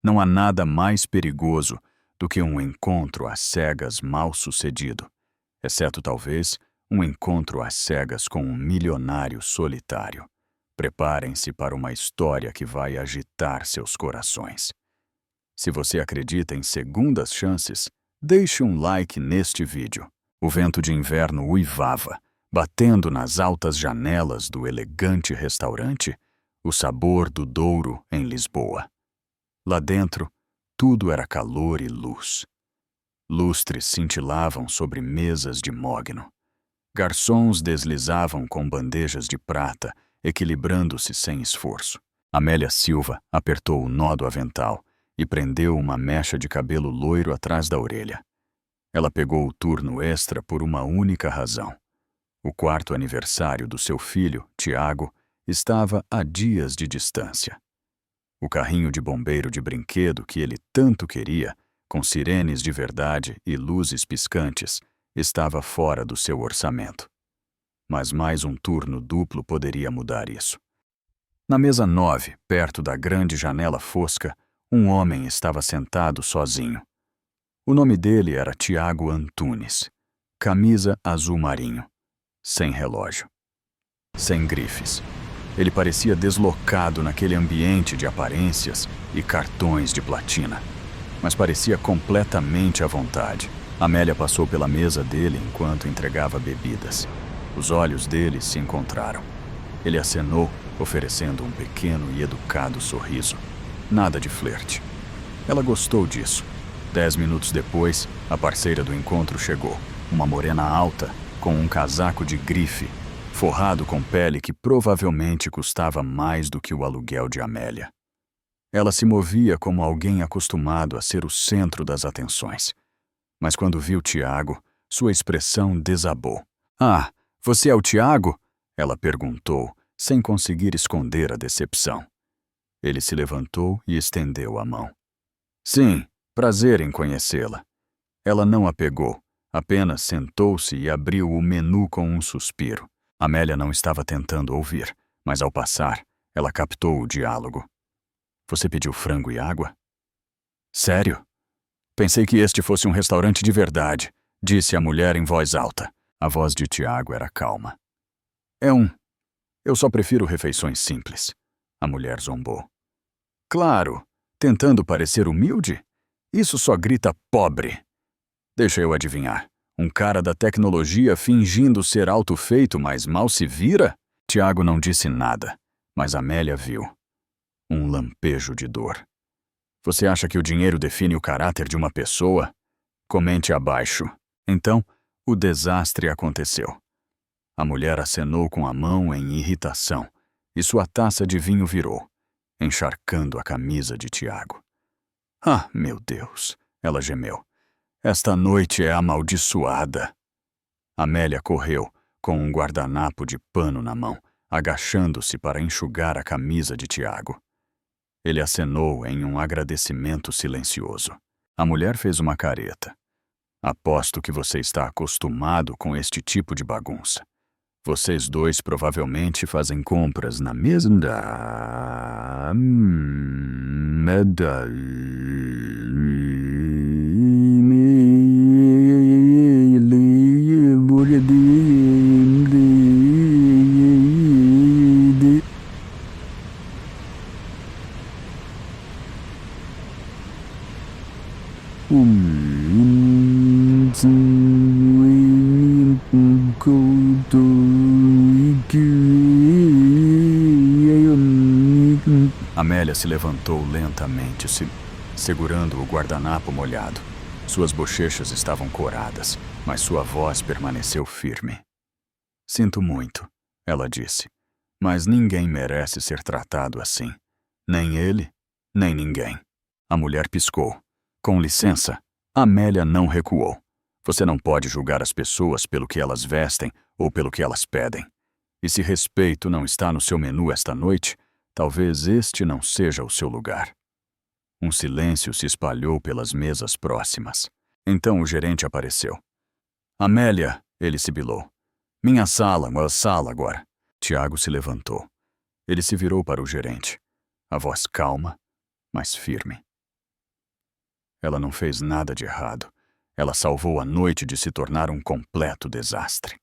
Não há nada mais perigoso do que um encontro às cegas mal sucedido, exceto talvez um encontro às cegas com um milionário solitário. Preparem-se para uma história que vai agitar seus corações. Se você acredita em segundas chances, deixe um like neste vídeo. O vento de inverno uivava, batendo nas altas janelas do elegante restaurante, o sabor do Douro em Lisboa. Lá dentro, tudo era calor e luz. Lustres cintilavam sobre mesas de mogno. Garçons deslizavam com bandejas de prata, equilibrando-se sem esforço. Amélia Silva apertou o nó do avental e prendeu uma mecha de cabelo loiro atrás da orelha. Ela pegou o turno extra por uma única razão. O quarto aniversário do seu filho, Tiago, estava a dias de distância. O carrinho de bombeiro de brinquedo que ele tanto queria, com sirenes de verdade e luzes piscantes, estava fora do seu orçamento. Mas mais um turno duplo poderia mudar isso. Na mesa 9, perto da grande janela fosca, um homem estava sentado sozinho. O nome dele era Tiago Antunes. Camisa azul marinho. Sem relógio. Sem grifes. Ele parecia deslocado naquele ambiente de aparências e cartões de platina. Mas parecia completamente à vontade. Amélia passou pela mesa dele enquanto entregava bebidas. Os olhos dele se encontraram. Ele acenou, oferecendo um pequeno e educado sorriso. Nada de flerte. Ela gostou disso. 10 minutos depois, a parceira do encontro chegou. Uma morena alta, com um casaco de grife, forrado com pele que provavelmente custava mais do que o aluguel de Amélia. Ela se movia como alguém acostumado a ser o centro das atenções. Mas quando viu Tiago, sua expressão desabou. "Ah, você é o Tiago?" ela perguntou, sem conseguir esconder a decepção. Ele se levantou e estendeu a mão. "Sim, prazer em conhecê-la." Ela não a pegou, apenas sentou-se e abriu o menu com um suspiro. Amélia não estava tentando ouvir, mas ao passar, ela captou o diálogo. "Você pediu frango e água?" "Sério? Pensei que este fosse um restaurante de verdade", disse a mulher em voz alta. A voz de Tiago era calma. Eu só prefiro refeições simples." A mulher zombou. "Claro, tentando parecer humilde? Isso só grita pobre." "Deixa eu adivinhar. Um cara da tecnologia fingindo ser autofeito, mas mal se vira?" Tiago não disse nada, mas Amélia viu. Um lampejo de dor. "Você acha que o dinheiro define o caráter de uma pessoa? Comente abaixo." Então, o desastre aconteceu. A mulher acenou com a mão em irritação, e sua taça de vinho virou, encharcando a camisa de Tiago. "Ah, meu Deus!" ela gemeu. "Esta noite é amaldiçoada." Amélia correu, com um guardanapo de pano na mão, agachando-se para enxugar a camisa de Tiago. Ele acenou em um agradecimento silencioso. A mulher fez uma careta. "Aposto que você está acostumado com este tipo de bagunça. Vocês dois provavelmente fazem compras na mesma... Amélia se levantou lentamente, segurando o guardanapo molhado. Suas bochechas estavam coradas, mas sua voz permaneceu firme. "Sinto muito", ela disse, "mas ninguém merece ser tratado assim. Nem ele, nem ninguém." A mulher piscou. "Com licença." Amélia não recuou. "Você não pode julgar as pessoas pelo que elas vestem ou pelo que elas pedem. E se respeito não está no seu menu esta noite, talvez este não seja o seu lugar." Um silêncio se espalhou pelas mesas próximas. Então o gerente apareceu. "Amélia", ele sibilou. "Minha sala agora." Tiago se levantou. Ele se virou para o gerente. A voz calma, mas firme. Ela não fez nada de errado. Ela salvou a noite de se tornar um completo desastre.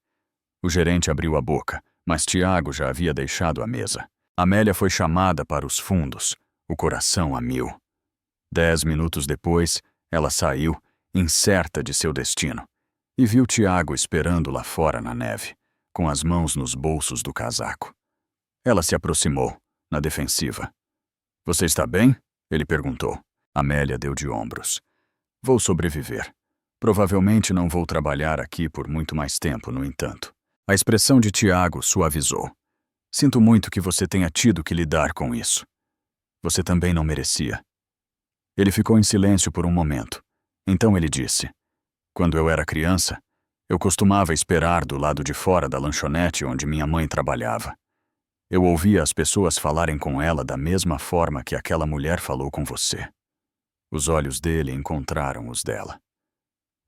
O gerente abriu a boca, mas Tiago já havia deixado a mesa. Amélia foi chamada para os fundos, o coração a mil. 10 minutos depois, ela saiu, incerta de seu destino, e viu Tiago esperando lá fora na neve, com as mãos nos bolsos do casaco. Ela se aproximou, na defensiva. "Você está bem?" ele perguntou. Amélia deu de ombros. "Vou sobreviver. Provavelmente não vou trabalhar aqui por muito mais tempo, no entanto." A expressão de Tiago suavizou. "Sinto muito que você tenha tido que lidar com isso. Você também não merecia." Ele ficou em silêncio por um momento. Então ele disse: "Quando eu era criança, eu costumava esperar do lado de fora da lanchonete onde minha mãe trabalhava. Eu ouvia as pessoas falarem com ela da mesma forma que aquela mulher falou com você." Os olhos dele encontraram os dela.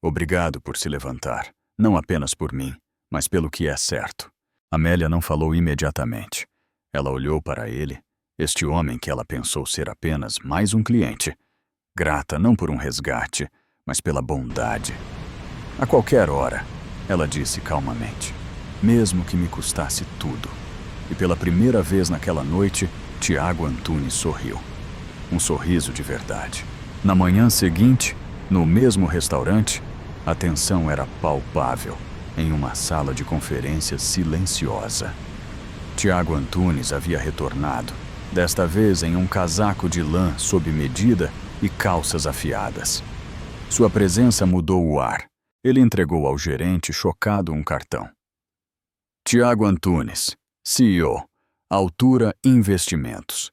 "Obrigado por se levantar, não apenas por mim, mas pelo que é certo." Amélia não falou imediatamente. Ela olhou para ele, este homem que ela pensou ser apenas mais um cliente, grata não por um resgate, mas pela bondade. "A qualquer hora," ela disse calmamente, "mesmo que me custasse tudo." E pela primeira vez naquela noite, Tiago Antunes sorriu. Um sorriso de verdade. Na manhã seguinte, no mesmo restaurante, a tensão era palpável, em uma sala de conferências silenciosa. Tiago Antunes havia retornado, desta vez em um casaco de lã sob medida e calças afiadas. Sua presença mudou o ar. Ele entregou ao gerente chocado um cartão. "Tiago Antunes, CEO, Altura Investimentos."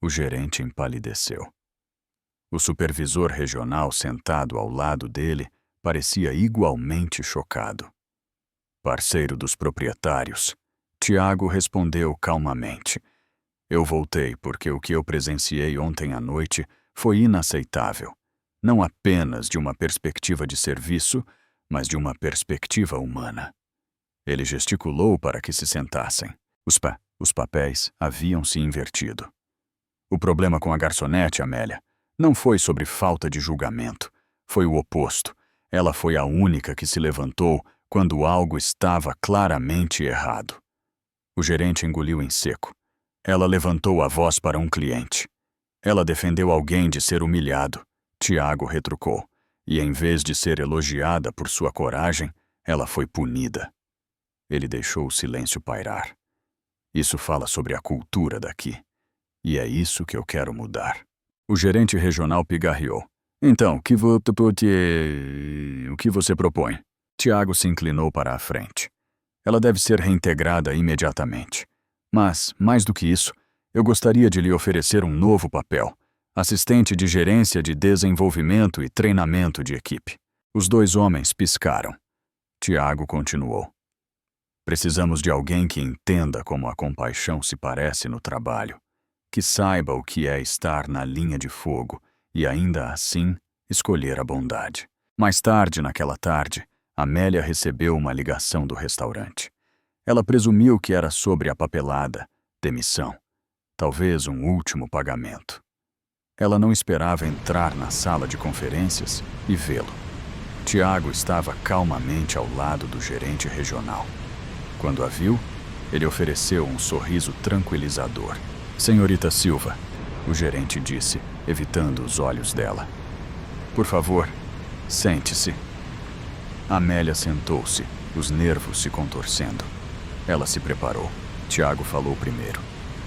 O gerente empalideceu. O supervisor regional sentado ao lado dele parecia igualmente chocado. "Parceiro dos proprietários," Tiago respondeu calmamente. "Eu voltei porque o que eu presenciei ontem à noite foi inaceitável. Não apenas de uma perspectiva de serviço, mas de uma perspectiva humana." Ele gesticulou para que se sentassem. Os papéis haviam se invertido. "O problema com a garçonete, Amélia, não foi sobre falta de julgamento. Foi o oposto. Ela foi a única que se levantou quando algo estava claramente errado." O gerente engoliu em seco. "Ela levantou a voz para um cliente. Ela defendeu alguém de ser humilhado." Tiago retrucou. "E em vez de ser elogiada por sua coragem, ela foi punida." Ele deixou o silêncio pairar. "Isso fala sobre a cultura daqui. E é isso que eu quero mudar." O gerente regional pigarreou. "Então, o que você propõe?" Tiago se inclinou para a frente. "Ela deve ser reintegrada imediatamente. Mas, mais do que isso, eu gostaria de lhe oferecer um novo papel: assistente de gerência de desenvolvimento e treinamento de equipe." Os dois homens piscaram. Tiago continuou. "Precisamos de alguém que entenda como a compaixão se parece no trabalho, que saiba o que é estar na linha de fogo e, ainda assim, escolher a bondade." Mais tarde, naquela tarde, Amélia recebeu uma ligação do restaurante. Ela presumiu que era sobre a papelada, demissão, talvez um último pagamento. Ela não esperava entrar na sala de conferências e vê-lo. Tiago estava calmamente ao lado do gerente regional. Quando a viu, ele ofereceu um sorriso tranquilizador. "Senhorita Silva," o gerente disse, evitando os olhos dela. "Por favor, sente-se." Amélia sentou-se, os nervos se contorcendo. Ela se preparou. Tiago falou primeiro.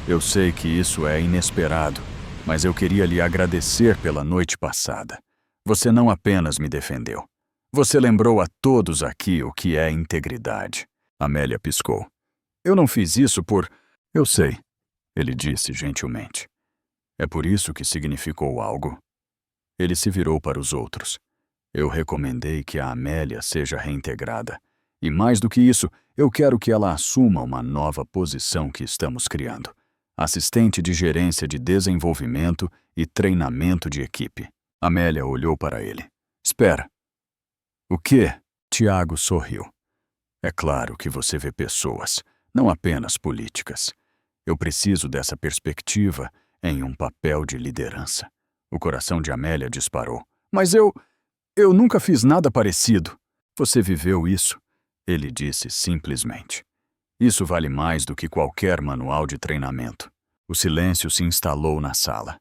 "Eu sei que isso é inesperado, mas eu queria lhe agradecer pela noite passada. Você não apenas me defendeu. Você lembrou a todos aqui o que é integridade." Amélia piscou. "Eu não fiz isso por..." "Eu sei," ele disse gentilmente. "É por isso que significou algo." Ele se virou para os outros. "Eu recomendei que a Amélia seja reintegrada. E mais do que isso, eu quero que ela assuma uma nova posição que estamos criando: assistente de gerência de desenvolvimento e treinamento de equipe." Amélia olhou para ele. "Espera." "O quê?" Tiago sorriu. "É claro que você vê pessoas, não apenas políticas. Eu preciso dessa perspectiva em um papel de liderança." O coração de Amélia disparou, Mas eu nunca fiz nada parecido. Você viveu isso, ele disse simplesmente. Isso vale mais do que qualquer manual de treinamento. O silêncio se instalou na sala.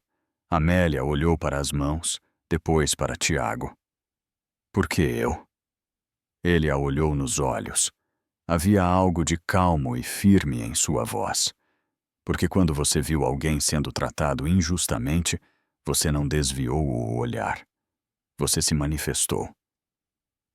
Amélia olhou para as mãos, depois para Tiago. Por que eu? Ele a olhou nos olhos. Havia algo de calmo e firme em sua voz. Porque quando você viu alguém sendo tratado injustamente, você não desviou o olhar. Você se manifestou.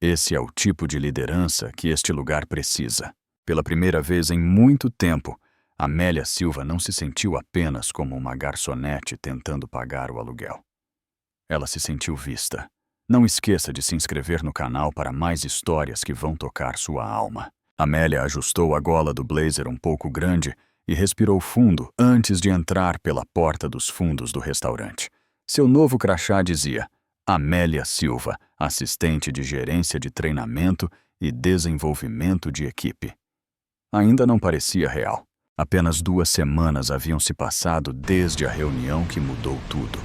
Esse é o tipo de liderança que este lugar precisa. Pela primeira vez em muito tempo, Amélia Silva não se sentiu apenas como uma garçonete tentando pagar o aluguel. Ela se sentiu vista. Não esqueça de se inscrever no canal para mais histórias que vão tocar sua alma. Amélia ajustou a gola do blazer um pouco grande e respirou fundo antes de entrar pela porta dos fundos do restaurante. Seu novo crachá dizia Amélia Silva, assistente de gerência de treinamento e desenvolvimento de equipe. Ainda não parecia real. Apenas 2 semanas haviam se passado desde a reunião que mudou tudo.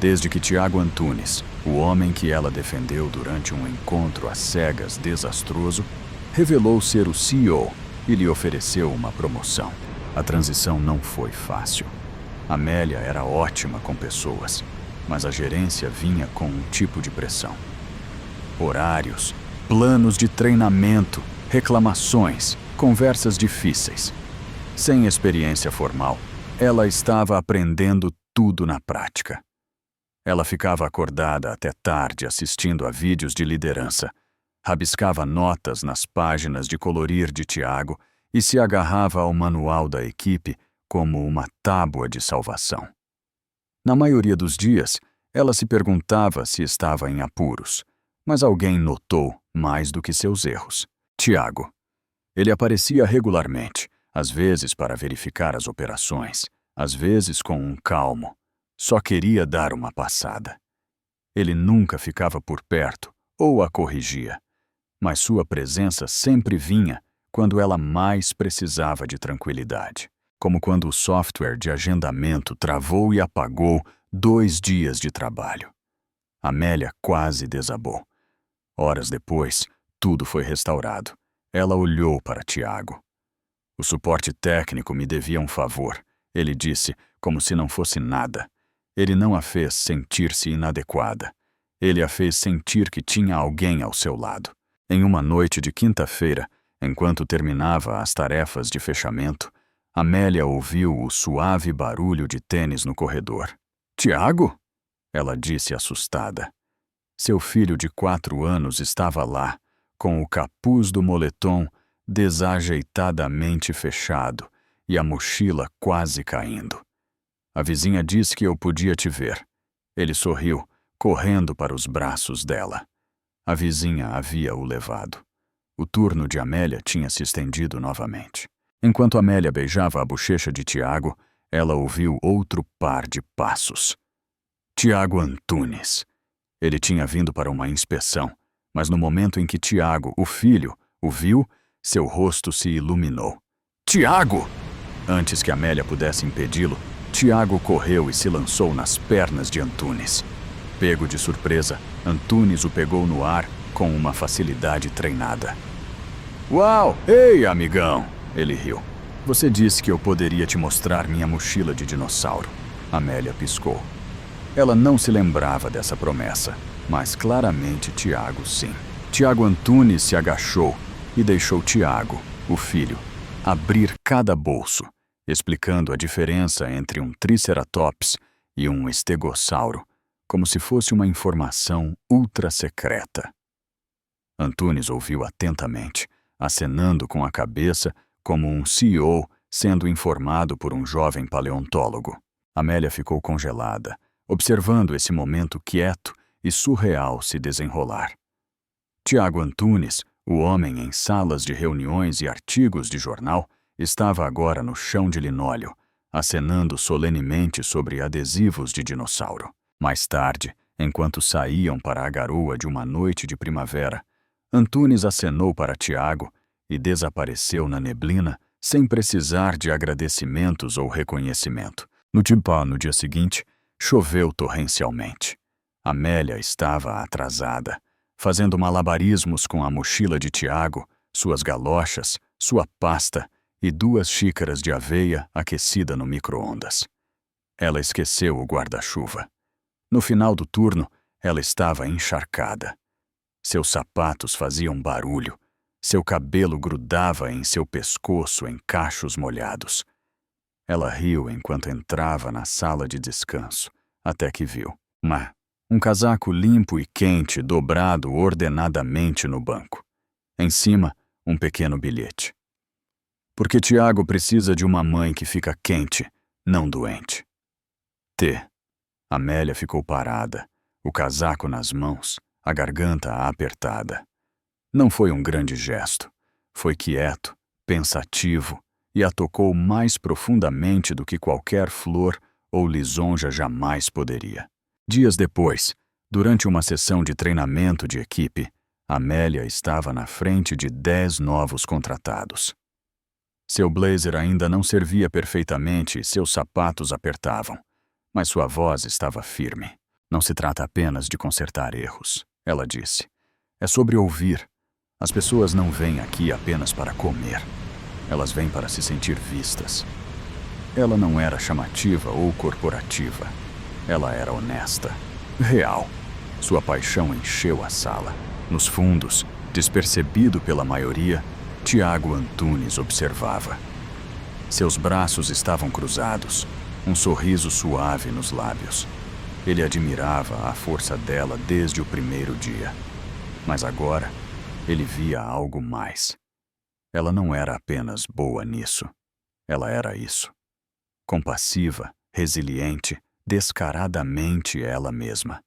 Desde que Tiago Antunes, o homem que ela defendeu durante um encontro às cegas desastroso, revelou ser o CEO e lhe ofereceu uma promoção. A transição não foi fácil. Amélia era ótima com pessoas, mas a gerência vinha com um tipo de pressão. Horários, planos de treinamento, reclamações, conversas difíceis. Sem experiência formal, ela estava aprendendo tudo na prática. Ela ficava acordada até tarde assistindo a vídeos de liderança, rabiscava notas nas páginas de colorir de Tiago e se agarrava ao manual da equipe como uma tábua de salvação. Na maioria dos dias, ela se perguntava se estava em apuros, mas alguém notou mais do que seus erros. Tiago. Ele aparecia regularmente, às vezes para verificar as operações, às vezes com um calmo. Só queria dar uma passada. Ele nunca ficava por perto ou a corrigia, mas sua presença sempre vinha quando ela mais precisava de tranquilidade. Como quando o software de agendamento travou e apagou 2 dias de trabalho. Amélia quase desabou. Horas depois, tudo foi restaurado. Ela olhou para Tiago. O suporte técnico me devia um favor, ele disse, como se não fosse nada. Ele não a fez sentir-se inadequada. Ele a fez sentir que tinha alguém ao seu lado. Em uma noite de quinta-feira, enquanto terminava as tarefas de fechamento, Amélia ouviu o suave barulho de tênis no corredor. Tiago? Ela disse assustada. Seu filho de 4 anos estava lá, com o capuz do moletom desajeitadamente fechado e a mochila quase caindo. A vizinha disse que eu podia te ver. Ele sorriu, correndo para os braços dela. A vizinha havia o levado. O turno de Amélia tinha se estendido novamente. Enquanto Amélia beijava a bochecha de Tiago, ela ouviu outro par de passos. Tiago Antunes. Ele tinha vindo para uma inspeção, mas no momento em que Tiago, o filho, o viu, seu rosto se iluminou. Tiago! Antes que Amélia pudesse impedi-lo, Tiago correu e se lançou nas pernas de Antunes. Pego de surpresa, Antunes o pegou no ar com uma facilidade treinada. Uau! Ei, amigão! Ele riu. Você disse que eu poderia te mostrar minha mochila de dinossauro. Amélia piscou. Ela não se lembrava dessa promessa, mas claramente Tiago sim. Tiago Antunes se agachou e deixou Tiago, o filho, abrir cada bolso, explicando a diferença entre um triceratops e um estegossauro, como se fosse uma informação ultra secreta. Antunes ouviu atentamente, acenando com a cabeça como um CEO sendo informado por um jovem paleontólogo. Amélia ficou congelada, observando esse momento quieto e surreal se desenrolar. Tiago Antunes, o homem em salas de reuniões e artigos de jornal, estava agora no chão de linóleo, acenando solenemente sobre adesivos de dinossauro. Mais tarde, enquanto saíam para a garoa de uma noite de primavera, Antunes acenou para Tiago e desapareceu na neblina sem precisar de agradecimentos ou reconhecimento. No dia seguinte, choveu torrencialmente. Amélia estava atrasada, fazendo malabarismos com a mochila de Tiago, suas galochas, sua pasta e 2 xícaras de aveia aquecida no micro-ondas. Ela esqueceu o guarda-chuva. No final do turno, ela estava encharcada. Seus sapatos faziam barulho, seu cabelo grudava em seu pescoço em cachos molhados. Ela riu enquanto entrava na sala de descanso, até que viu um casaco limpo e quente dobrado ordenadamente no banco. Em cima, um pequeno bilhete. Porque Tiago precisa de uma mãe que fica quente, não doente. T. Amélia ficou parada, o casaco nas mãos, a garganta apertada. Não foi um grande gesto. Foi quieto, pensativo e a tocou mais profundamente do que qualquer flor ou lisonja jamais poderia. Dias depois, durante uma sessão de treinamento de equipe, Amélia estava na frente de 10 novos contratados. Seu blazer ainda não servia perfeitamente e seus sapatos apertavam, mas sua voz estava firme. Não se trata apenas de consertar erros, ela disse. É sobre ouvir. As pessoas não vêm aqui apenas para comer. Elas vêm para se sentir vistas. Ela não era chamativa ou corporativa. Ela era honesta, real. Sua paixão encheu a sala. Nos fundos, despercebido pela maioria, Tiago Antunes observava. Seus braços estavam cruzados, um sorriso suave nos lábios. Ele admirava a força dela desde o primeiro dia. Mas agora, ele via algo mais. Ela não era apenas boa nisso. Ela era isso. Compassiva, resiliente, descaradamente ela mesma.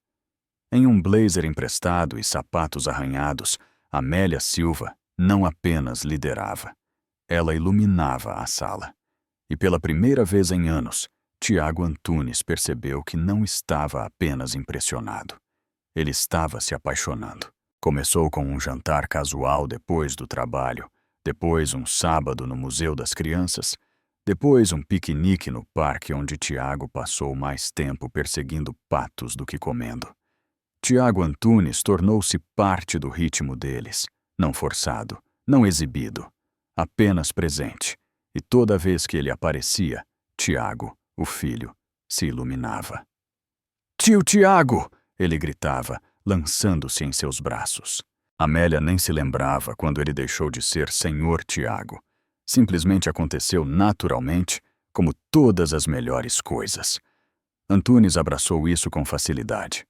Em um blazer emprestado e sapatos arranhados, Amélia Silva não apenas liderava. Ela iluminava a sala. E pela primeira vez em anos, Tiago Antunes percebeu que não estava apenas impressionado. Ele estava se apaixonando. Começou com um jantar casual depois do trabalho, depois um sábado no Museu das Crianças, depois um piquenique no parque onde Tiago passou mais tempo perseguindo patos do que comendo. Tiago Antunes tornou-se parte do ritmo deles, não forçado, não exibido, apenas presente. E toda vez que ele aparecia, Tiago, o filho, se iluminava. "Tio Tiago!" ele gritava, lançando-se em seus braços. Amélia nem se lembrava quando ele deixou de ser Senhor Tiago. Simplesmente aconteceu naturalmente, como todas as melhores coisas. Antunes abraçou isso com facilidade.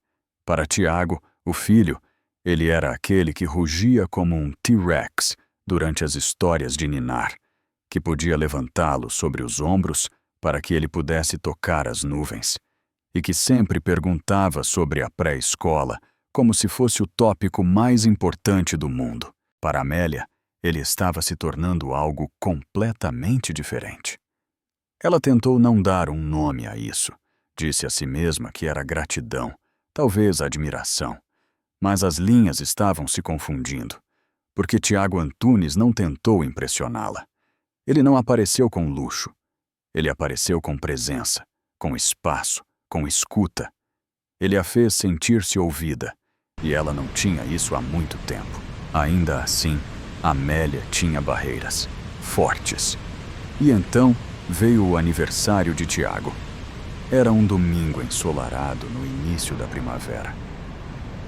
Para Tiago, o filho, ele era aquele que rugia como um T-Rex durante as histórias de ninar, que podia levantá-lo sobre os ombros para que ele pudesse tocar as nuvens, e que sempre perguntava sobre a pré-escola como se fosse o tópico mais importante do mundo. Para Amélia, ele estava se tornando algo completamente diferente. Ela tentou não dar um nome a isso. Disse a si mesma que era gratidão, talvez admiração. Mas as linhas estavam se confundindo, porque Tiago Antunes não tentou impressioná-la. Ele não apareceu com luxo. Ele apareceu com presença, com espaço, com escuta. Ele a fez sentir-se ouvida, e ela não tinha isso há muito tempo. Ainda assim, Amélia tinha barreiras, fortes. E então veio o aniversário de Tiago. Era um domingo ensolarado no início da primavera.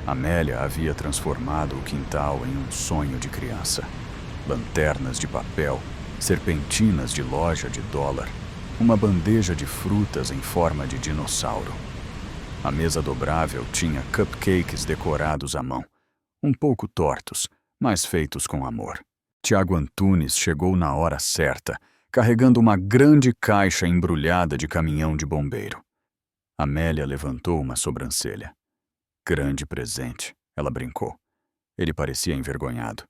Amélia havia transformado o quintal em um sonho de criança. Lanternas de papel, serpentinas de loja de dólar, uma bandeja de frutas em forma de dinossauro. A mesa dobrável tinha cupcakes decorados à mão, um pouco tortos, mas feitos com amor. Tiago Antunes chegou na hora certa, carregando uma grande caixa embrulhada de caminhão de bombeiro. Amélia levantou uma sobrancelha. Grande presente, ela brincou. Ele parecia envergonhado.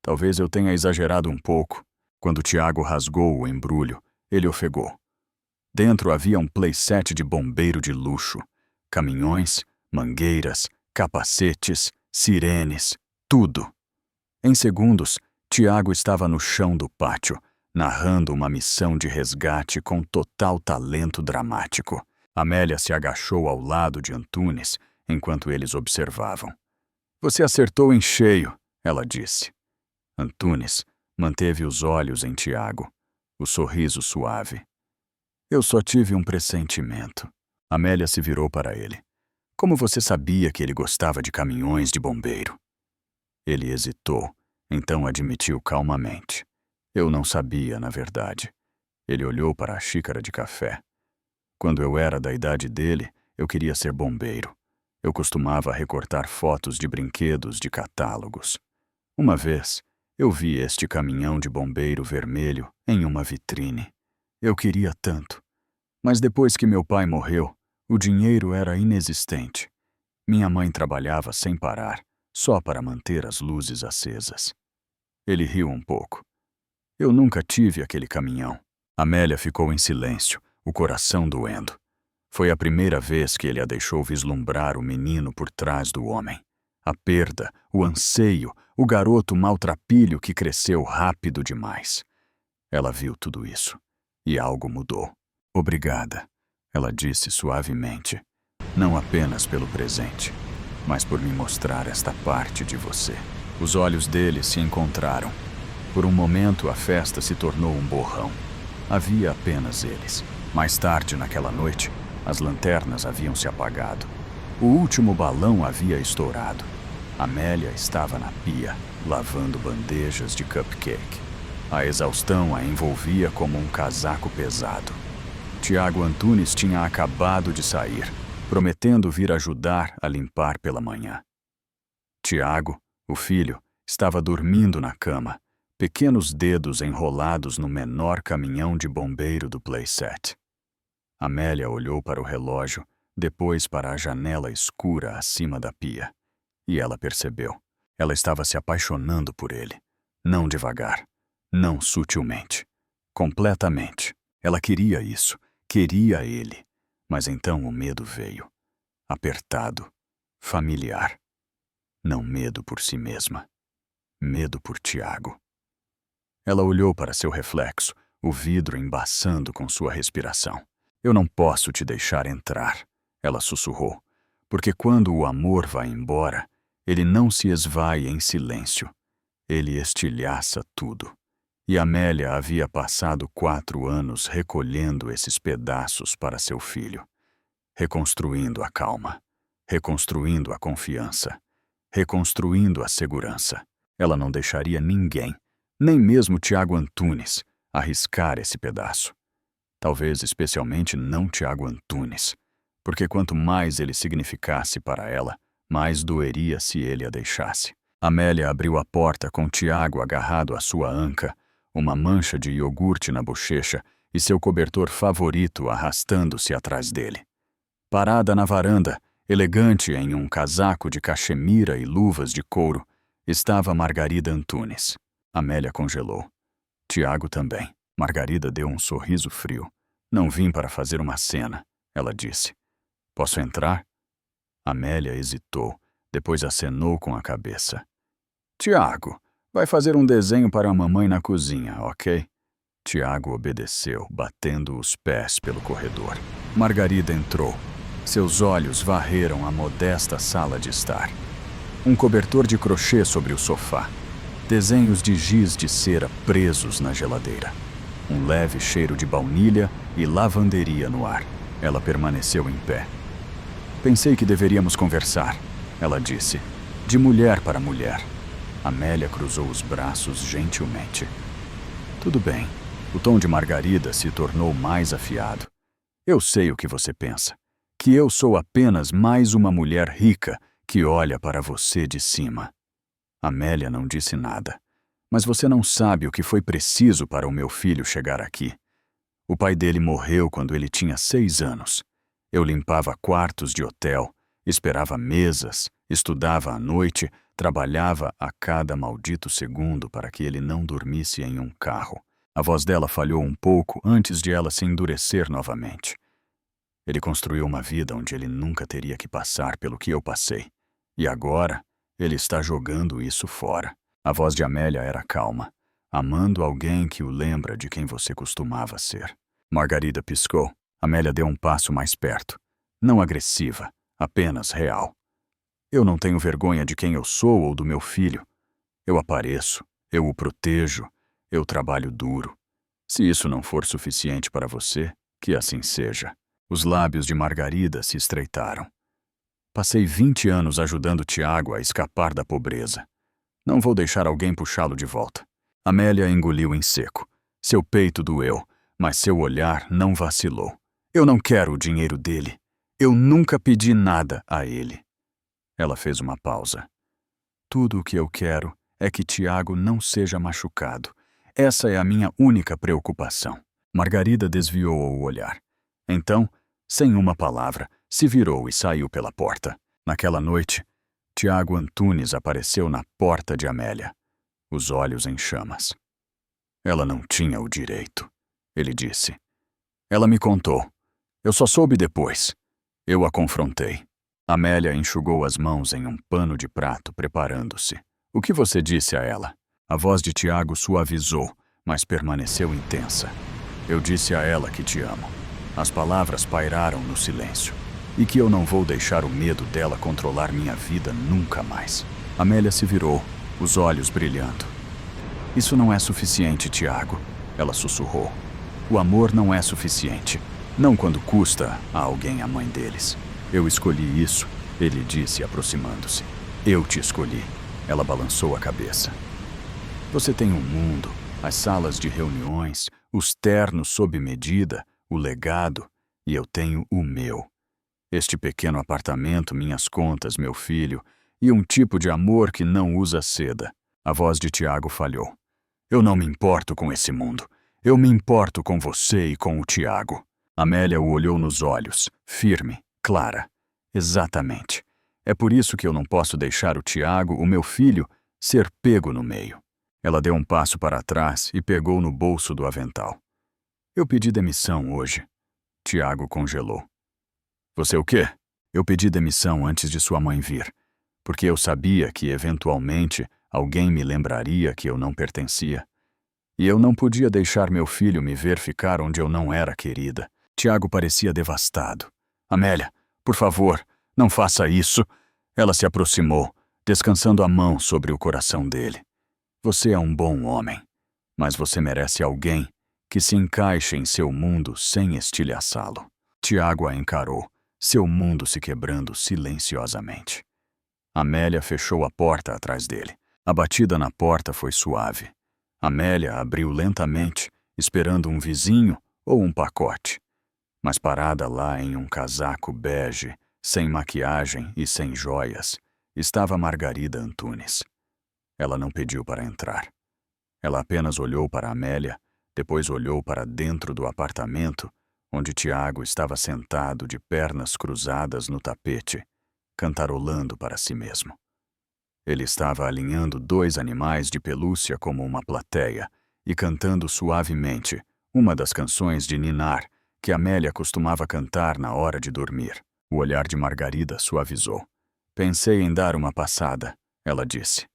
Talvez eu tenha exagerado um pouco. Quando Tiago rasgou o embrulho, ele ofegou. Dentro havia um playset de bombeiro de luxo. Caminhões, mangueiras, capacetes, sirenes, tudo. Em segundos, Tiago estava no chão do pátio, narrando uma missão de resgate com total talento dramático. Amélia se agachou ao lado de Antunes enquanto eles observavam. Você acertou em cheio, ela disse. Antunes manteve os olhos em Tiago, o sorriso suave. Eu só tive um pressentimento. Amélia se virou para ele. Como você sabia que ele gostava de caminhões de bombeiro? Ele hesitou, então admitiu calmamente. Eu não sabia, na verdade. Ele olhou para a xícara de café. Quando eu era da idade dele, eu queria ser bombeiro. Eu costumava recortar fotos de brinquedos de catálogos. Uma vez, eu vi este caminhão de bombeiro vermelho em uma vitrine. Eu queria tanto. Mas depois que meu pai morreu, o dinheiro era inexistente. Minha mãe trabalhava sem parar, só para manter as luzes acesas. Ele riu um pouco. Eu nunca tive aquele caminhão. Amélia ficou em silêncio, o coração doendo. Foi a primeira vez que ele a deixou vislumbrar o menino por trás do homem. A perda, o anseio, o garoto maltrapilho que cresceu rápido demais. Ela viu tudo isso, e algo mudou. Obrigada, ela disse suavemente. Não apenas pelo presente, mas por me mostrar esta parte de você. Os olhos dele se encontraram. Por um momento a festa se tornou um borrão. Havia apenas eles. Mais tarde naquela noite, as lanternas haviam se apagado. O último balão havia estourado. Amélia estava na pia, lavando bandejas de cupcake. A exaustão a envolvia como um casaco pesado. Tiago Antunes tinha acabado de sair, prometendo vir ajudar a limpar pela manhã. Tiago, o filho, estava dormindo na cama, pequenos dedos enrolados no menor caminhão de bombeiro do playset. Amélia olhou para o relógio, depois para a janela escura acima da pia. E ela percebeu. Ela estava se apaixonando por ele. Não devagar, não sutilmente. Completamente. Ela queria isso, queria ele. Mas então o medo veio. Apertado, familiar. Não medo por si mesma. Medo por Tiago. Ela olhou para seu reflexo, o vidro embaçando com sua respiração. Eu não posso te deixar entrar, ela sussurrou, porque quando o amor vai embora, ele não se esvai em silêncio. Ele estilhaça tudo. E Amélia havia passado 4 anos recolhendo esses pedaços para seu filho. Reconstruindo a calma, reconstruindo a confiança, reconstruindo a segurança. Ela não deixaria ninguém, nem mesmo Tiago Antunes, arriscar esse pedaço. Talvez especialmente não Tiago Antunes, porque quanto mais ele significasse para ela, mais doeria se ele a deixasse. Amélia abriu a porta com Tiago agarrado à sua anca, uma mancha de iogurte na bochecha e seu cobertor favorito arrastando-se atrás dele. Parada na varanda, elegante em um casaco de cachemira e luvas de couro, estava Margarida Antunes. Amélia congelou. Tiago também. Margarida deu um sorriso frio. Não vim para fazer uma cena, ela disse. Posso entrar? Amélia hesitou, depois acenou com a cabeça. Tiago, vai fazer um desenho para a mamãe na cozinha, ok? Tiago obedeceu, batendo os pés pelo corredor. Margarida entrou. Seus olhos varreram a modesta sala de estar. Um cobertor de crochê sobre o sofá. Desenhos de giz de cera presos na geladeira. Um leve cheiro de baunilha e lavanderia no ar. Ela permaneceu em pé. Pensei que deveríamos conversar, ela disse, de mulher para mulher. Amélia cruzou os braços gentilmente. Tudo bem. O tom de Margarida se tornou mais afiado. Eu sei o que você pensa. Que eu sou apenas mais uma mulher rica que olha para você de cima. Amélia não disse nada. Mas você não sabe o que foi preciso para o meu filho chegar aqui. O pai dele morreu quando ele tinha 6 anos. Eu limpava quartos de hotel, esperava mesas, estudava à noite, trabalhava a cada maldito segundo para que ele não dormisse em um carro. A voz dela falhou um pouco antes de ela se endurecer novamente. Ele construiu uma vida onde ele nunca teria que passar pelo que eu passei. E agora, ele está jogando isso fora. A voz de Amélia era calma, amando alguém que o lembra de quem você costumava ser. Margarida piscou. Amélia deu um passo mais perto. Não agressiva, apenas real. Eu não tenho vergonha de quem eu sou ou do meu filho. Eu apareço, eu o protejo, eu trabalho duro. Se isso não for suficiente para você, que assim seja. Os lábios de Margarida se estreitaram. Passei 20 anos ajudando Tiago a escapar da pobreza. Não vou deixar alguém puxá-lo de volta. Amélia engoliu em seco. Seu peito doeu, mas seu olhar não vacilou. Eu não quero o dinheiro dele. Eu nunca pedi nada a ele. Ela fez uma pausa. Tudo o que eu quero é que Tiago não seja machucado. Essa é a minha única preocupação. Margarida desviou o olhar. Então, sem uma palavra, se virou e saiu pela porta. Naquela noite, Tiago Antunes apareceu na porta de Amélia, os olhos em chamas. Ela não tinha o direito, ele disse. Ela me contou. Eu só soube depois. Eu a confrontei. Amélia enxugou as mãos em um pano de prato, preparando-se. O que você disse a ela? A voz de Tiago suavizou, mas permaneceu intensa. Eu disse a ela que te amo. As palavras pairaram no silêncio. E que eu não vou deixar o medo dela controlar minha vida nunca mais. Amélia se virou, os olhos brilhando. Isso não é suficiente, Tiago, ela sussurrou. O amor não é suficiente. Não quando custa a alguém a mãe deles. Eu escolhi isso, ele disse, aproximando-se. Eu te escolhi. Ela balançou a cabeça. Você tem um mundo, as salas de reuniões, os ternos sob medida, o legado, e eu tenho o meu. Este pequeno apartamento, minhas contas, meu filho, e um tipo de amor que não usa seda. A voz de Tiago falhou. Eu não me importo com esse mundo. Eu me importo com você e com o Tiago. Amélia o olhou nos olhos, firme, clara. Exatamente. É por isso que eu não posso deixar o Tiago, o meu filho, ser pego no meio. Ela deu um passo para trás e pegou no bolso do avental. Eu pedi demissão hoje. Tiago congelou. Você o quê? Eu pedi demissão antes de sua mãe vir, porque eu sabia que, eventualmente, alguém me lembraria que eu não pertencia. E eu não podia deixar meu filho me ver ficar onde eu não era querida. Tiago parecia devastado. Amélia, por favor, não faça isso. Ela se aproximou, descansando a mão sobre o coração dele. Você é um bom homem, mas você merece alguém que se encaixe em seu mundo sem estilhaçá-lo. Tiago a encarou, seu mundo se quebrando silenciosamente. Amélia fechou a porta atrás dele. A batida na porta foi suave. Amélia abriu lentamente, esperando um vizinho ou um pacote. Mas parada lá em um casaco bege, sem maquiagem e sem joias, estava Margarida Antunes. Ela não pediu para entrar. Ela apenas olhou para Amélia, depois olhou para dentro do apartamento, onde Tiago estava sentado de pernas cruzadas no tapete, cantarolando para si mesmo. Ele estava alinhando 2 animais de pelúcia como uma plateia e cantando suavemente uma das canções de ninar que Amélia costumava cantar na hora de dormir. O olhar de Margarida suavizou. Pensei em dar uma passada, ela disse.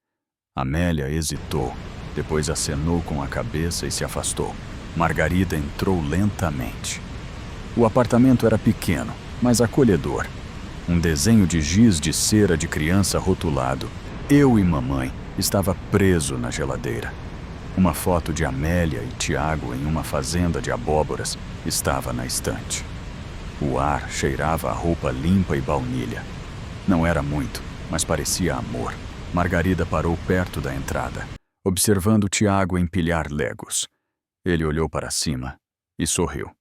Amélia hesitou, depois acenou com a cabeça e se afastou. Margarida entrou lentamente. O apartamento era pequeno, mas acolhedor. Um desenho de giz de cera de criança rotulado. Eu e mamãe estava preso na geladeira. Uma foto de Amélia e Tiago em uma fazenda de abóboras estava na estante. O ar cheirava a roupa limpa e baunilha. Não era muito, mas parecia amor. Margarida parou perto da entrada, observando Tiago empilhar legos. Ele olhou para cima e sorriu.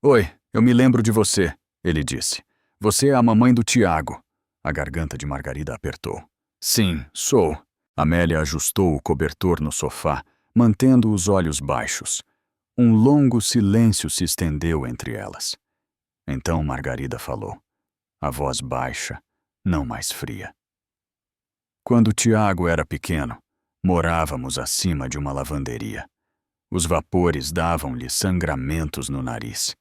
Oi, eu me lembro de você, ele disse. Você é a mamãe do Tiago. A garganta de Margarida apertou. Sim, sou. Amélia ajustou o cobertor no sofá, mantendo os olhos baixos. Um longo silêncio se estendeu entre elas. Então Margarida falou, a voz baixa, não mais fria. Quando Tiago era pequeno, morávamos acima de uma lavanderia. Os vapores davam-lhe sangramentos no nariz.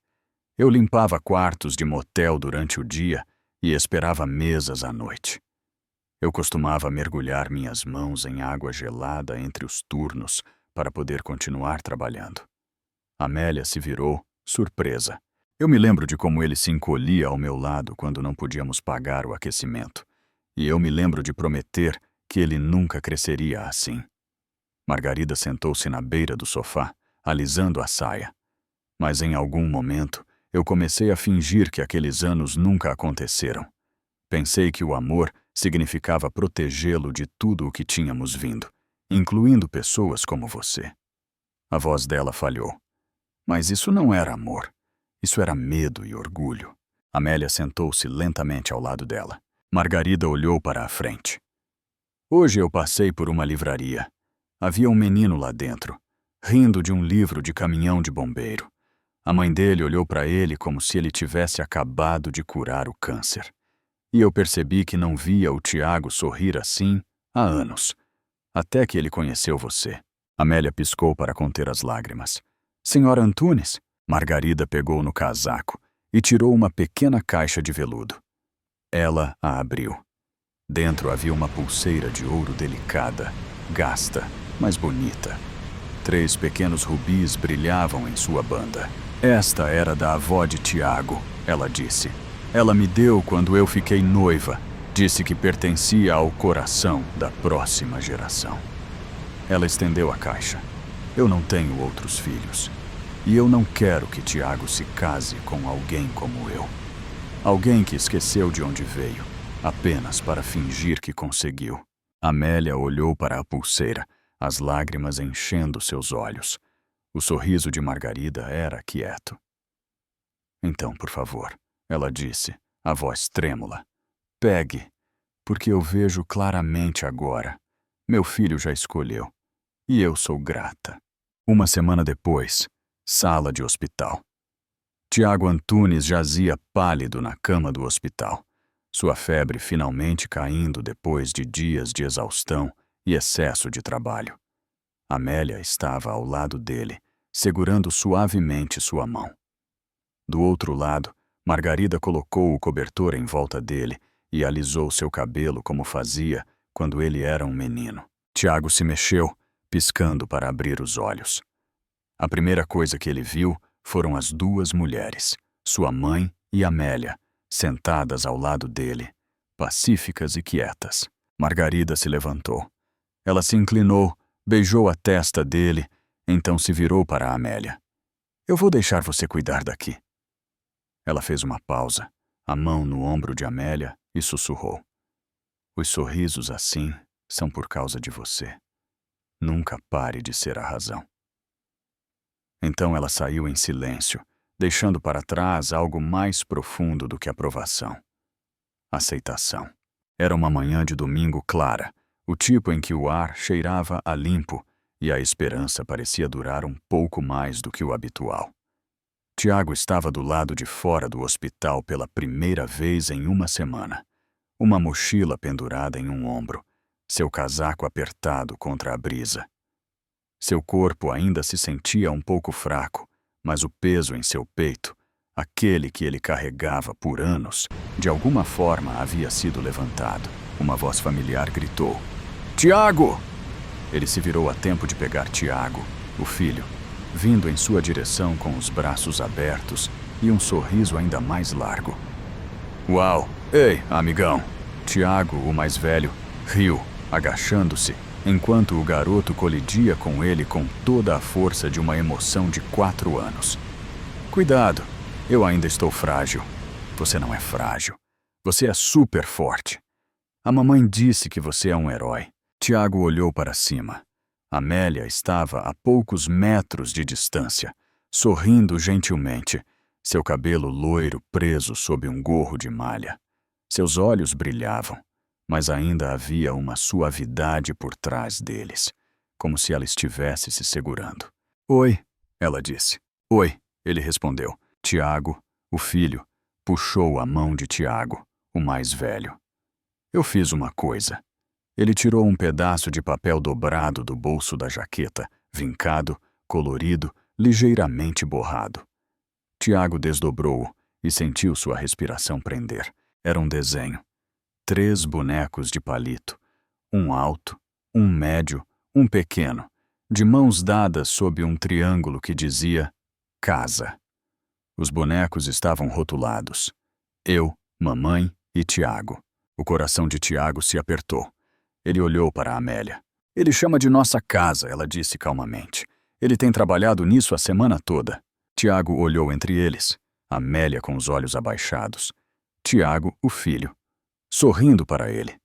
Eu limpava quartos de motel durante o dia e esperava mesas à noite. Eu costumava mergulhar minhas mãos em água gelada entre os turnos para poder continuar trabalhando. Amélia se virou, surpresa. Eu me lembro de como ele se encolhia ao meu lado quando não podíamos pagar o aquecimento. e eu me lembro de prometer que ele nunca cresceria assim. Margarida sentou-se na beira do sofá, alisando a saia. Mas em algum momento, eu comecei a fingir que aqueles anos nunca aconteceram. Pensei que o amor significava protegê-lo de tudo o que tínhamos vindo, incluindo pessoas como você. A voz dela falhou. Mas isso não era amor. Isso era medo e orgulho. Amélia sentou-se lentamente ao lado dela. Margarida olhou para a frente. Hoje eu passei por uma livraria. Havia um menino lá dentro, rindo de um livro de caminhão de bombeiro. A mãe dele olhou para ele como se ele tivesse acabado de curar o câncer. E eu percebi que não via o Tiago sorrir assim há anos, até que ele conheceu você. Amélia piscou para conter as lágrimas. Senhora Antunes? Margarida pegou no casaco e tirou uma pequena caixa de veludo. Ela a abriu. Dentro havia uma pulseira de ouro delicada, gasta, mas bonita. 3 pequenos rubis brilhavam em sua banda. Esta era da avó de Tiago, ela disse. Ela me deu quando eu fiquei noiva. Disse que pertencia ao coração da próxima geração. Ela estendeu a caixa. Eu não tenho outros filhos. E eu não quero que Tiago se case com alguém como eu. Alguém que esqueceu de onde veio, apenas para fingir que conseguiu. Amélia olhou para a pulseira, as lágrimas enchendo seus olhos. O sorriso de Margarida era quieto. Então, por favor, ela disse, a voz trêmula. Pegue, porque eu vejo claramente agora. Meu filho já escolheu. E eu sou grata. Uma semana depois, sala de hospital. Tiago Antunes jazia pálido na cama do hospital, sua febre finalmente caindo depois de dias de exaustão e excesso de trabalho. Amélia estava ao lado dele, segurando suavemente sua mão. Do outro lado, Margarida colocou o cobertor em volta dele e alisou seu cabelo como fazia quando ele era um menino. Tiago se mexeu, piscando para abrir os olhos. A primeira coisa que ele viu foram as 2 mulheres, sua mãe e Amélia, sentadas ao lado dele, pacíficas e quietas. Margarida se levantou. Ela se inclinou, beijou a testa dele, então se virou para a Amélia. Eu vou deixar você cuidar daqui. Ela fez uma pausa, a mão no ombro de Amélia, e sussurrou. Os sorrisos assim são por causa de você. Nunca pare de ser a razão. Então ela saiu em silêncio, deixando para trás algo mais profundo do que aprovação. Aceitação. Era uma manhã de domingo clara, o tipo em que o ar cheirava a limpo e a esperança parecia durar um pouco mais do que o habitual. Tiago estava do lado de fora do hospital pela primeira vez em uma semana. Uma mochila pendurada em um ombro, seu casaco apertado contra a brisa. Seu corpo ainda se sentia um pouco fraco, mas o peso em seu peito, aquele que ele carregava por anos, de alguma forma havia sido levantado. Uma voz familiar gritou. Tiago! Ele se virou a tempo de pegar Tiago, o filho, vindo em sua direção com os braços abertos e um sorriso ainda mais largo. Uau! Ei, amigão! Tiago, o mais velho, riu, agachando-se, enquanto o garoto colidia com ele com toda a força de uma emoção de 4 anos. Cuidado, eu ainda estou frágil. Você não é frágil. Você é super forte. A mamãe disse que você é um herói. Tiago olhou para cima. Amélia estava a poucos metros de distância, sorrindo gentilmente, seu cabelo loiro preso sob um gorro de malha. Seus olhos brilhavam, mas ainda havia uma suavidade por trás deles, como se ela estivesse se segurando. Oi, ela disse. Oi, ele respondeu. Tiago, o filho, puxou a mão de Tiago, o mais velho. Eu fiz uma coisa. Ele tirou um pedaço de papel dobrado do bolso da jaqueta, vincado, colorido, ligeiramente borrado. Tiago desdobrou-o e sentiu sua respiração prender. Era um desenho. 3 bonecos de palito, um alto, um médio, um pequeno, de mãos dadas sob um triângulo que dizia casa. Os bonecos estavam rotulados. Eu, mamãe e Tiago. O coração de Tiago se apertou. Ele olhou para Amélia. Ele chama de nossa casa, ela disse calmamente. Ele tem trabalhado nisso a semana toda. Tiago olhou entre eles. Amélia com os olhos abaixados. Tiago, o filho, sorrindo para ele.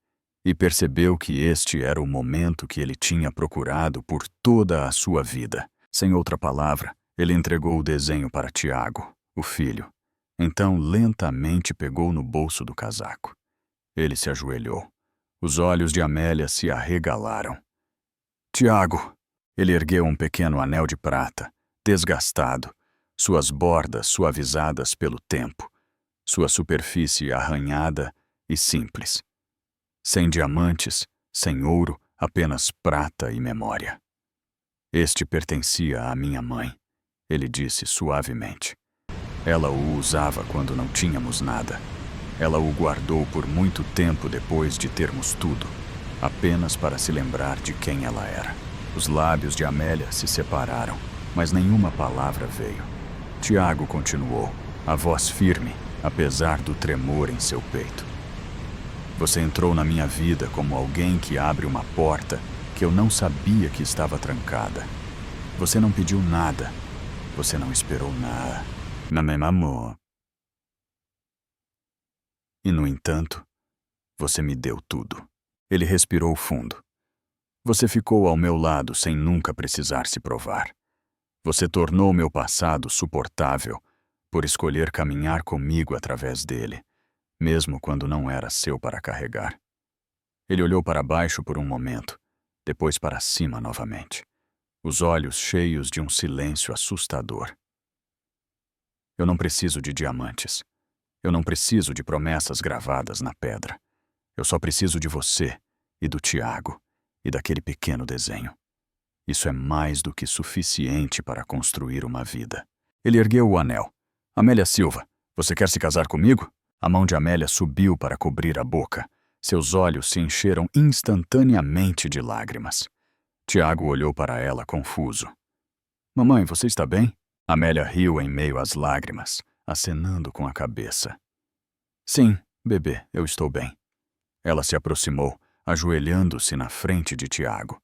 E percebeu que este era o momento que ele tinha procurado por toda a sua vida. Sem outra palavra, ele entregou o desenho para Tiago, o filho. Então, lentamente pegou no bolso do casaco. Ele se ajoelhou. Os olhos de Amélia se arregalaram. Tiago! Ele ergueu um pequeno anel de prata, desgastado, suas bordas suavizadas pelo tempo, sua superfície arranhada e simples. Sem diamantes, sem ouro, apenas prata e memória. Este pertencia à minha mãe, ele disse suavemente. Ela o usava quando não tínhamos nada. Ela o guardou por muito tempo depois de termos tudo, apenas para se lembrar de quem ela era. Os lábios de Amélia se separaram, mas nenhuma palavra veio. Tiago continuou, a voz firme, apesar do tremor em seu peito. Você entrou na minha vida como alguém que abre uma porta que eu não sabia que estava trancada. Você não pediu nada. Você não esperou nada. Não me amou. E, no entanto, você me deu tudo. Ele respirou fundo. Você ficou ao meu lado sem nunca precisar se provar. Você tornou meu passado suportável por escolher caminhar comigo através dele, mesmo quando não era seu para carregar. Ele olhou para baixo por um momento, depois para cima novamente, os olhos cheios de um silêncio assustador. Eu não preciso de diamantes. Eu não preciso de promessas gravadas na pedra. Eu só preciso de você e do Tiago e daquele pequeno desenho. Isso é mais do que suficiente para construir uma vida. Ele ergueu o anel. Amélia Silva, você quer se casar comigo? A mão de Amélia subiu para cobrir a boca. Seus olhos se encheram instantaneamente de lágrimas. Tiago olhou para ela confuso. Mamãe, você está bem? Amélia riu em meio às lágrimas, acenando com a cabeça. Sim, bebê, eu estou bem. Ela se aproximou, ajoelhando-se na frente de Tiago.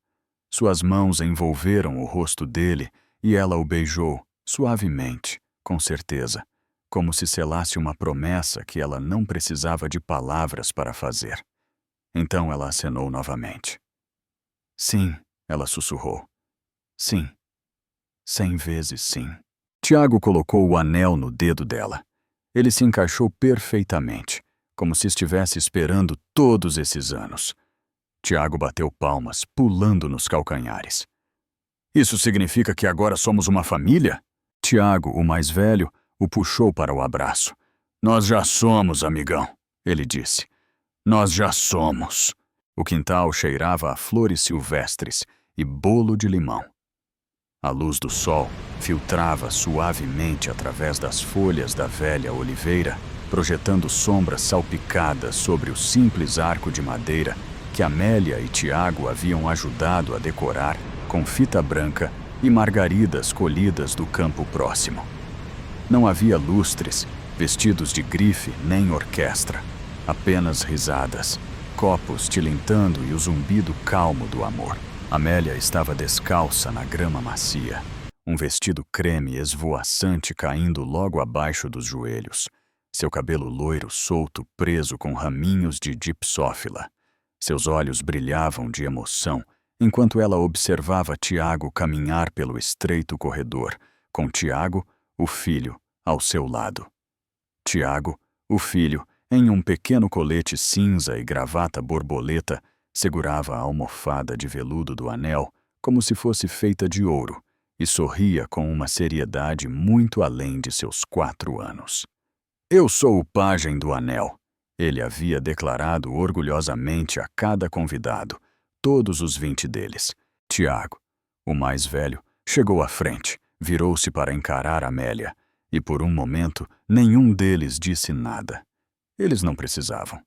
Suas mãos envolveram o rosto dele e ela o beijou, suavemente, com certeza, como se selasse uma promessa que ela não precisava de palavras para fazer. Então ela acenou novamente. Sim, ela sussurrou. Sim. 100 vezes sim. Tiago colocou o anel no dedo dela. Ele se encaixou perfeitamente, como se estivesse esperando todos esses anos. Tiago bateu palmas, pulando nos calcanhares. Isso significa que agora somos uma família? Tiago, o mais velho, o puxou para o abraço. Nós já somos, amigão, ele disse. Nós já somos. O quintal cheirava a flores silvestres e bolo de limão. A luz do sol filtrava suavemente através das folhas da velha oliveira, projetando sombras salpicadas sobre o simples arco de madeira que Amélia e Tiago haviam ajudado a decorar com fita branca e margaridas colhidas do campo próximo. Não havia lustres, vestidos de grife nem orquestra, apenas risadas, copos tilintando e o zumbido calmo do amor. Amélia estava descalça na grama macia, um vestido creme esvoaçante caindo logo abaixo dos joelhos, seu cabelo loiro solto preso com raminhos de dipsófila. Seus olhos brilhavam de emoção, enquanto ela observava Tiago caminhar pelo estreito corredor, com Tiago, o filho, ao seu lado. Tiago, o filho, em um pequeno colete cinza e gravata borboleta, segurava a almofada de veludo do anel como se fosse feita de ouro e sorria com uma seriedade muito além de seus 4 anos. Eu sou o pajem do anel, ele havia declarado orgulhosamente a cada convidado, todos os 20 deles. Tiago, o mais velho, chegou à frente, virou-se para encarar Amélia, e por um momento nenhum deles disse nada. Eles não precisavam.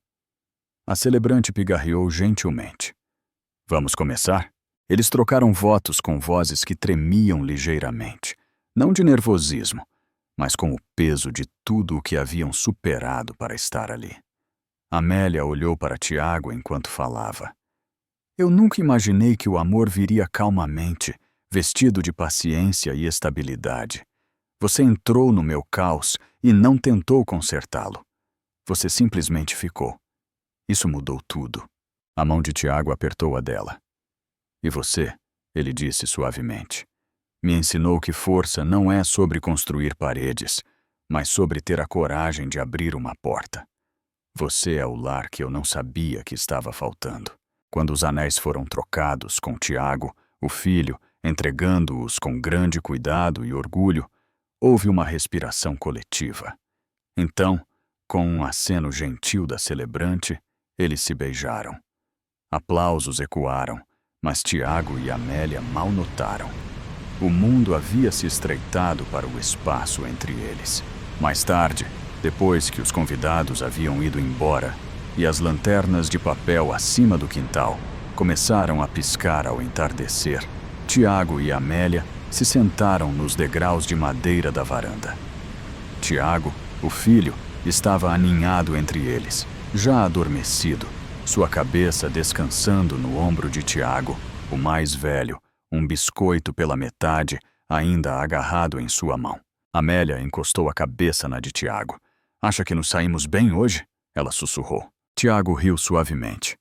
A celebrante pigarreou gentilmente. Vamos começar? Eles trocaram votos com vozes que tremiam ligeiramente, não de nervosismo, mas com o peso de tudo o que haviam superado para estar ali. Amélia olhou para Tiago enquanto falava. Eu nunca imaginei que o amor viria calmamente, vestido de paciência e estabilidade. Você entrou no meu caos e não tentou consertá-lo. Você simplesmente ficou. Isso mudou tudo. A mão de Tiago apertou a dela. E você, ele disse suavemente, me ensinou que força não é sobre construir paredes, mas sobre ter a coragem de abrir uma porta. Você é o lar que eu não sabia que estava faltando. Quando os anéis foram trocados com Tiago, o filho, entregando-os com grande cuidado e orgulho, houve uma respiração coletiva. Então, com um aceno gentil da celebrante, eles se beijaram. Aplausos ecoaram, mas Tiago e Amélia mal notaram. O mundo havia se estreitado para o espaço entre eles. Mais tarde, depois que os convidados haviam ido embora e as lanternas de papel acima do quintal começaram a piscar ao entardecer, Tiago e Amélia se sentaram nos degraus de madeira da varanda. Tiago, o filho, estava aninhado entre eles, já adormecido, sua cabeça descansando no ombro de Tiago, o mais velho, um biscoito pela metade, ainda agarrado em sua mão. Amélia encostou a cabeça na de Tiago. Acha que nos saímos bem hoje? Ela sussurrou. Tiago riu suavemente.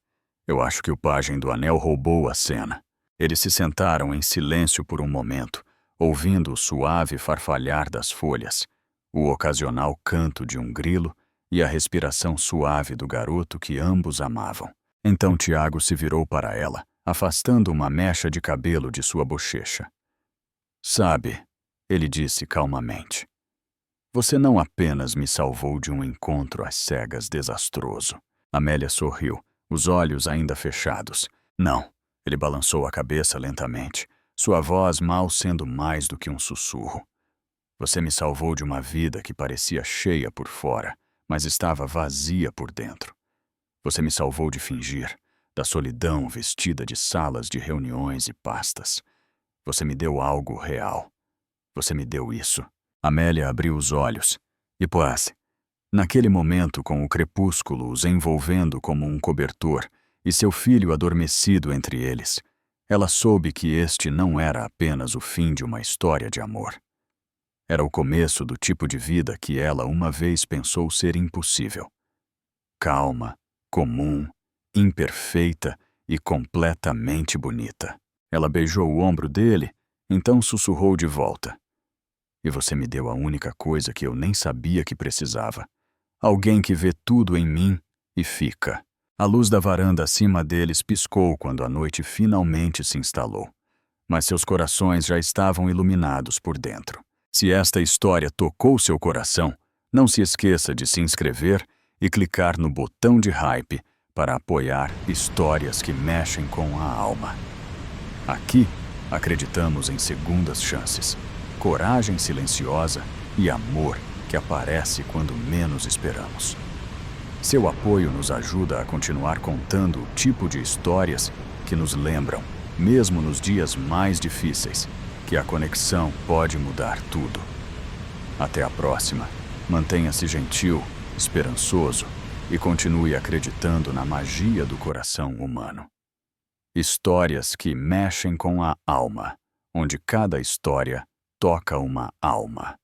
Eu acho que o pajem do anel roubou a cena. Eles se sentaram em silêncio por um momento, ouvindo o suave farfalhar das folhas, o ocasional canto de um grilo e a respiração suave do garoto que ambos amavam. Então Tiago se virou para ela, afastando uma mecha de cabelo de sua bochecha. Sabe, ele disse calmamente, você não apenas me salvou de um encontro às cegas desastroso. Amélia sorriu, os olhos ainda fechados. Não, ele balançou a cabeça lentamente, sua voz mal sendo mais do que um sussurro. Você me salvou de uma vida que parecia cheia por fora, mas estava vazia por dentro. Você me salvou de fingir, da solidão vestida de salas de reuniões e pastas. Você me deu algo real. Você me deu isso. Amélia abriu os olhos. E pois, naquele momento com o crepúsculo os envolvendo como um cobertor e seu filho adormecido entre eles, ela soube que este não era apenas o fim de uma história de amor. Era o começo do tipo de vida que ela uma vez pensou ser impossível. Calma, comum, imperfeita e completamente bonita. Ela beijou o ombro dele, então sussurrou de volta. E você me deu a única coisa que eu nem sabia que precisava. Alguém que vê tudo em mim e fica. A luz da varanda acima deles piscou quando a noite finalmente se instalou. Mas seus corações já estavam iluminados por dentro. Se esta história tocou seu coração, não se esqueça de se inscrever e clicar no botão de hype para apoiar histórias que mexem com a alma. Aqui, acreditamos em segundas chances, coragem silenciosa e amor que aparece quando menos esperamos. Seu apoio nos ajuda a continuar contando o tipo de histórias que nos lembram, mesmo nos dias mais difíceis, que a conexão pode mudar tudo. Até a próxima. Mantenha-se gentil, esperançoso e continue acreditando na magia do coração humano. Histórias que mexem com a alma, onde cada história toca uma alma.